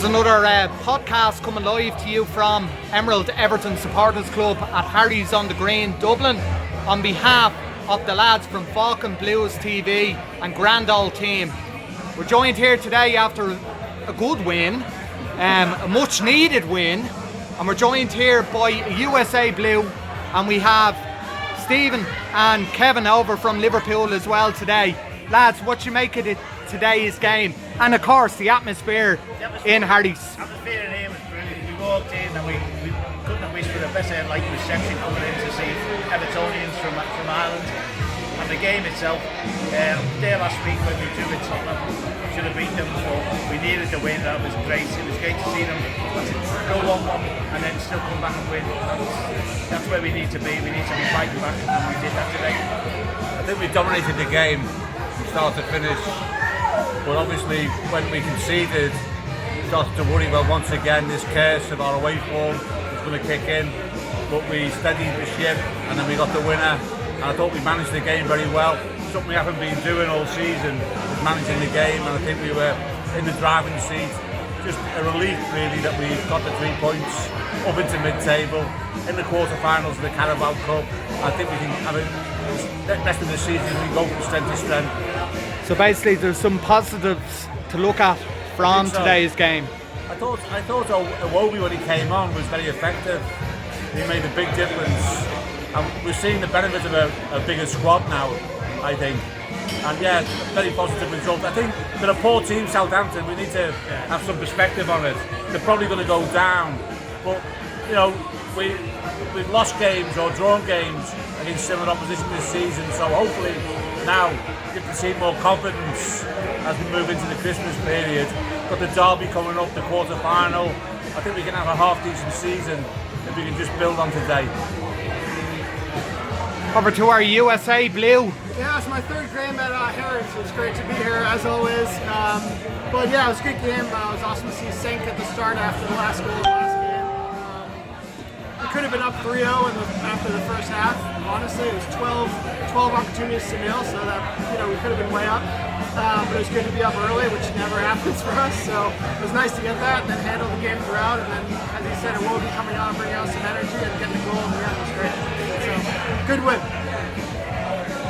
Another podcast coming live to you from Emerald Everton Supporters Club at Harry's on the Green, Dublin, on behalf of the lads from Falcon Blues TV and Grand Old Team. We're joined here today after a good win, a much needed win, and we're joined here by USA Blue, and we have Stephen and Kevin over from Liverpool as well today. Lads, what you make of today's game, and of course the atmosphere in Harry's? Atmosphere in here was brilliant. We walked in and we couldn't have wished for a better reception coming in to see Evertonians from Ireland. And the game itself, there last week when we drew with Tottenham, should have beat them, but we needed the win. That was great. It was great to see them go 1-1 and then still come back and win. That's where we need to be. We need to be fighting back, and we did that today. I think we dominated the game from start to finish, but obviously when we conceded, we started to worry, well, once again this curse of our away form was going to kick in, but we steadied the ship and then we got the winner, and I thought we managed the game very well. Something we haven't been doing all season is managing the game, and I think we were in the driving seat. Just a relief really that we got the 3 points up into mid-table in the quarter-finals of the Carabao Cup. I think we can have the rest of the season, we go from strength to strength. So basically there's some positives to look at from today's game. I thought Iwobi, when he came on, was very effective. He made a big difference, and we're seeing the benefit of a bigger squad now, I think. And yeah, very positive result. I think they're a poor team, Southampton. We need to have some perspective on it. They're probably going to go down, but you know, we've lost games or drawn games against similar opposition this season. So hopefully now give the team more confidence as we move into the Christmas period. Got the derby coming up, the quarter final. I think we can have a half decent season if we can just build on today. Over to our USA Blue. Yeah, it's my third game at Harrods. It was great to be here as always. But yeah, it was a good game. It was awesome to see Sink at the start after the last goal of the last game. We could have been up 3-0 after the first half. Honestly, it was 12 opportunities to nil, so that we could have been way up. But it was good to be up early, which never happens for us. So it was nice to get that and then handle the game throughout. And then, as you said, it will be coming on, bringing out some energy and getting the goal in the end was great. So good win.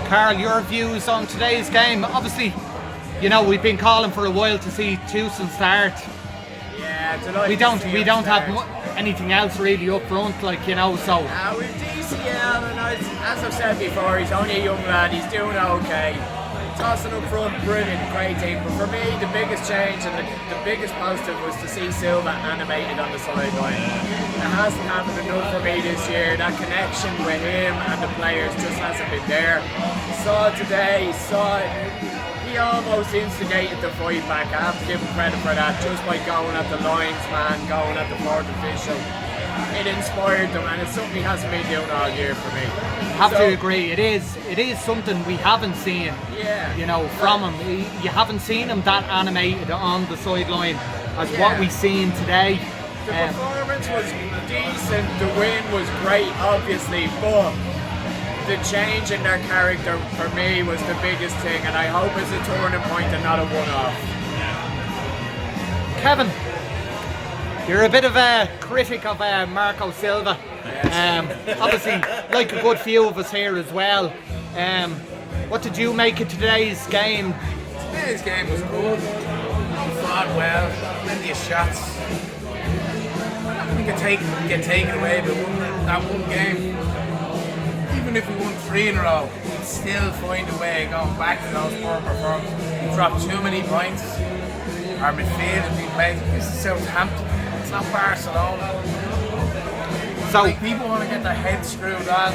Carl, your views on today's game? Obviously, we've been calling for a while to see Tucson start. Yeah, we don't have anything else really up front, so. With DCL, and as I've said before, he's only a young lad. He's doing okay. Tossing up front, brilliant, great team. But for me, the biggest change and the biggest positive was to see Silva animated on the sideline. It hasn't happened enough for me this year. That connection with him and the players just hasn't been there. Saw it today, he almost instigated the fight back. I have to give him credit for that, just by going at the linesman, going at the fourth official. It inspired them, and it's something he hasn't been doing all year for me. I have to agree. It is something we haven't seen. From him. You haven't seen him that animated on the sideline as what we've seen today. The performance was decent. The win was great, obviously, but the change in their character for me was the biggest thing, and I hope it's a turning point and not a one-off. Kevin, you're a bit of a critic of Marco Silva. Obviously, like a good few of us here as well. What did you make of today's game? Today's game was good. We fought well, plenty of shots. We could get taken away by that one game. Even if we won 3 in a row, we'd still find a way going back to those poor performances. We dropped too many points. Our midfield has been playing. This is Southampton. It's not Barcelona. So people want to get their heads screwed on.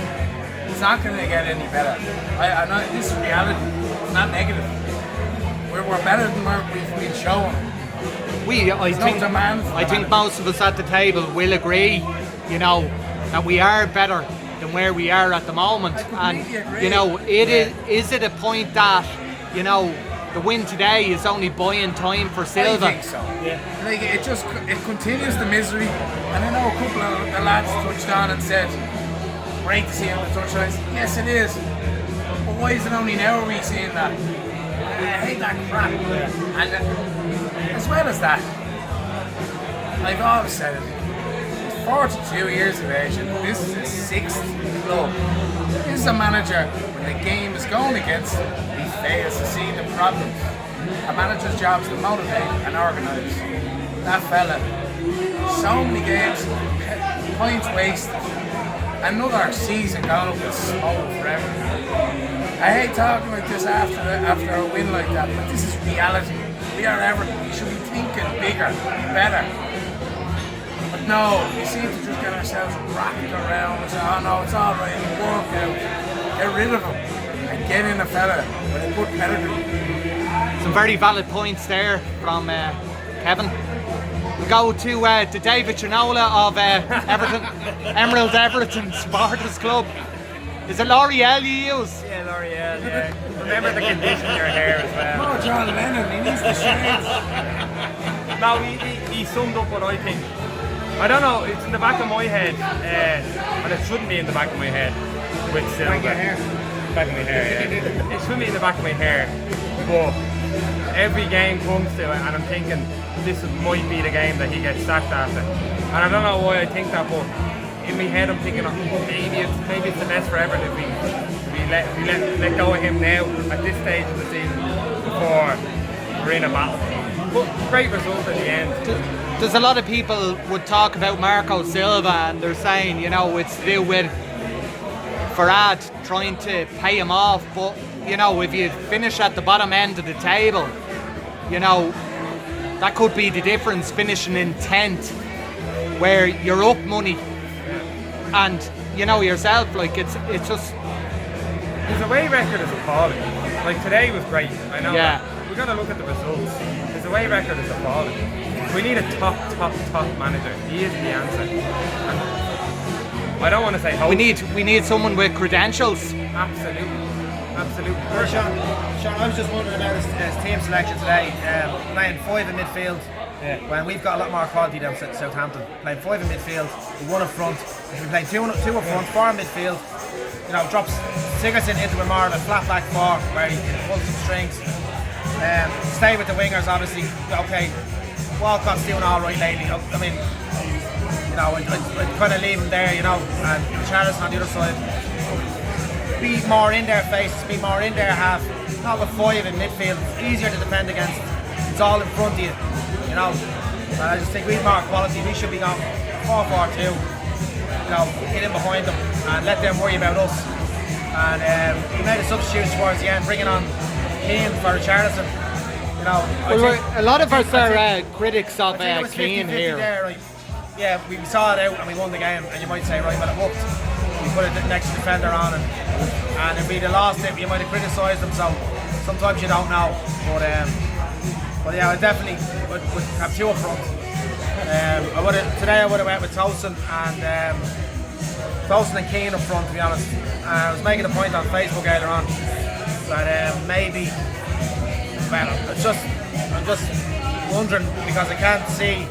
It's not going to get any better. I know this is reality. It's not negative. We're better than we've been shown. I think most of us at the table will agree, that we are better than where we are at the moment. And agree. Is it a point that the win today is only buying time for Silva? I think so. Yeah. It continues the misery. And I know a couple of the lads touched on and said, great to see him on the touchlines. Yes, it is. But why is it only now are we seeing that? I hate that crap. And as well as that, I've always said it. He's 42 years of age, and this is his 6th club. This is a manager, when the game is going against him, he fails to see the problems. A manager's job is to motivate and organise. That fella, so many games, points wasted. Another season gone up with smoke forever. I hate talking like this after a win like that, but this is reality. We are Everton. We should be thinking bigger, better. But no, we seem to just get ourselves wrapped around and say, oh no, it's all right, work out. Get rid of him and get in a fella with a good pedigree. Some very valid points there from Kevin. We go to David Chinola of Everton, Emerald Everton Supporters Club. Is it L'Oreal you use? Yeah, L'Oreal, yeah. Remember the condition of your hair as well. Oh, John Lennon, he needs the shades. No, he summed up what I think. I don't know, it's in the back of my head, and it shouldn't be in the back of my head with silver. Back of your hair. Back of my hair, yeah. It shouldn't be in the back of my hair, but every game comes to it, and I'm thinking this might be the game that he gets sacked after. And I don't know why I think that, but in my head I'm thinking, oh, maybe it's the best for Everton if we let go of him now at this stage of the season before we're in a battle. But great result at the end. There's a lot of people would talk about Marco Silva, and they're saying, you know, it's to do with Farad trying to pay him off. But, you know, if you finish at the bottom end of the table, you know, that could be the difference, finishing in 10th, where you're up money. And, you know, yourself, like, it's just... His away record is appalling. Like, today was great, I know that. We've got to look at the results. His away record is appalling. We need a top manager. He is the answer. And I don't want to say hope. We need someone with credentials. Absolutely. Well, Sean, I was just wondering about his team selection today. Playing 5 in midfield, when we've got a lot more quality than Southampton. Playing 5 in midfield, 1 up front. If we play 2 up front, 4 in midfield, you know, drops Sigurdsson into a more of a flat back 4 where he can pull some strings. Stay with the wingers, obviously. Okay, Walcott's doing all right lately. I mean, you know, I'd kind of leave him there, you know, and Charleston on the other side. Be more in their faces, be more in their half. Not with 5 in midfield, it's easier to defend against. It's all in front of you, you know. And I just think we've more quality. We should be going 4-4-2, you know, get in behind them and let them worry about us. And he made a substitute towards the end, bringing on Keane for Richarlison. You know, a lot of us are critics of Keane 50-50 here. there, right? Yeah, we saw it out and we won the game, and you might say, right, well, it worked. We put an extra defender on, and if we'd have lost it, you might have criticised them. So sometimes you don't know. But yeah, I definitely would have 2 up front. Today I would have went with Towson and Keane up front, to be honest. I was making a point on Facebook earlier on that maybe. Well, I'm just wondering, because I can't see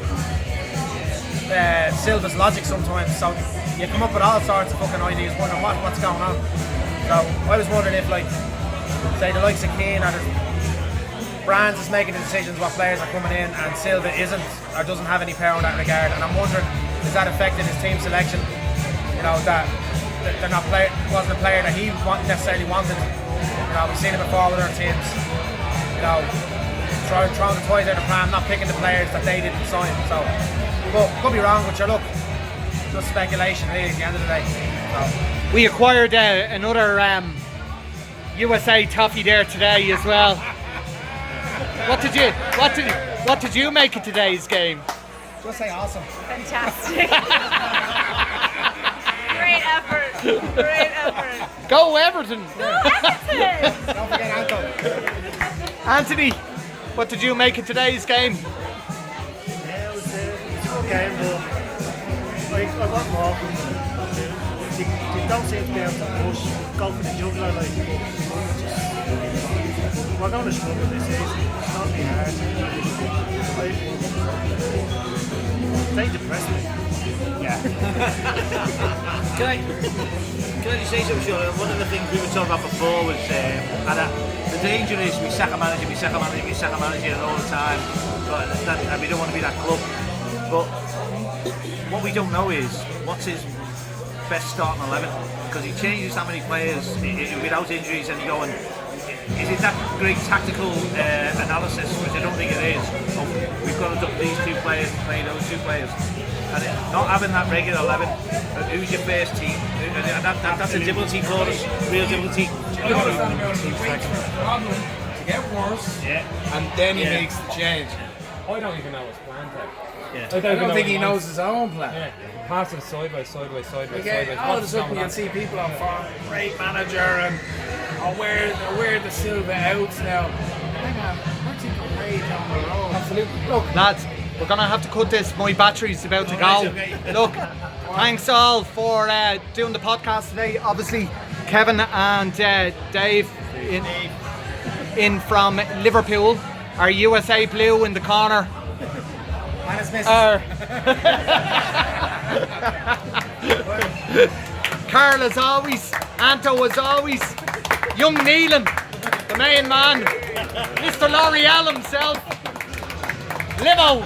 Silva's logic sometimes. So you come up with all sorts of fucking ideas, wondering what's going on. So I was wondering if, like, say the likes of Keane or Brands is making the decisions what players are coming in, and Silva isn't or doesn't have any power in that regard. And I'm wondering, is that affecting his team selection? You know, that they're not wasn't a player that he necessarily wanted. You know, we've seen it before with other teams. You know, throwing the toys out of the pram, not picking the players that they didn't sign. So, but could be wrong, but sure, look, just speculation really at the end of the day. So. We acquired another USA toffee there today as well. What did you make of today's game? Just say awesome. Fantastic. Great effort. Go Everton. Don't forget Anton. Anthony, what did you make of today's game? Yeah, it was a good game, but like, I want more from them. They don't seem to be able to push, go for the jugular, like, we're going to struggle this season. It's not be hard. They depress me. Yeah. Can I just say something, Sean? One of the things we were talking about before was the danger is we sack a manager all the time, and we don't want to be that club. But what we don't know is what's his best starting 11, because he changes that many players without injuries, and you go and is it that great tactical analysis, which I don't think it is. We've got to dump these two players to play those two players, and not having that regular 11, who's your first team, and that's a difficulty for us, real difficulty. Problem to get worse, and then he makes the change. I don't even know his plan. Yeah. I don't think he knows his own plan. Yeah. Pass it sideways. Okay, all of a sudden you'll see people on form, great manager, and where the Silva outs now. Hang on, we're taking way down the road. Absolutely. Look, Lads, we're going to have to cut this. My battery's about to go. Okay. Look, thanks all for doing the podcast today. Obviously, Kevin and Dave in from Liverpool. Our USA Blue in the corner. Carl as always, Anto as always, young Neelan, the main man, Mr. L'Oreal himself, Limo.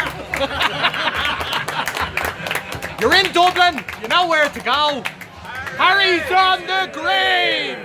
You're in Dublin, you know where to go. Harry's on the green.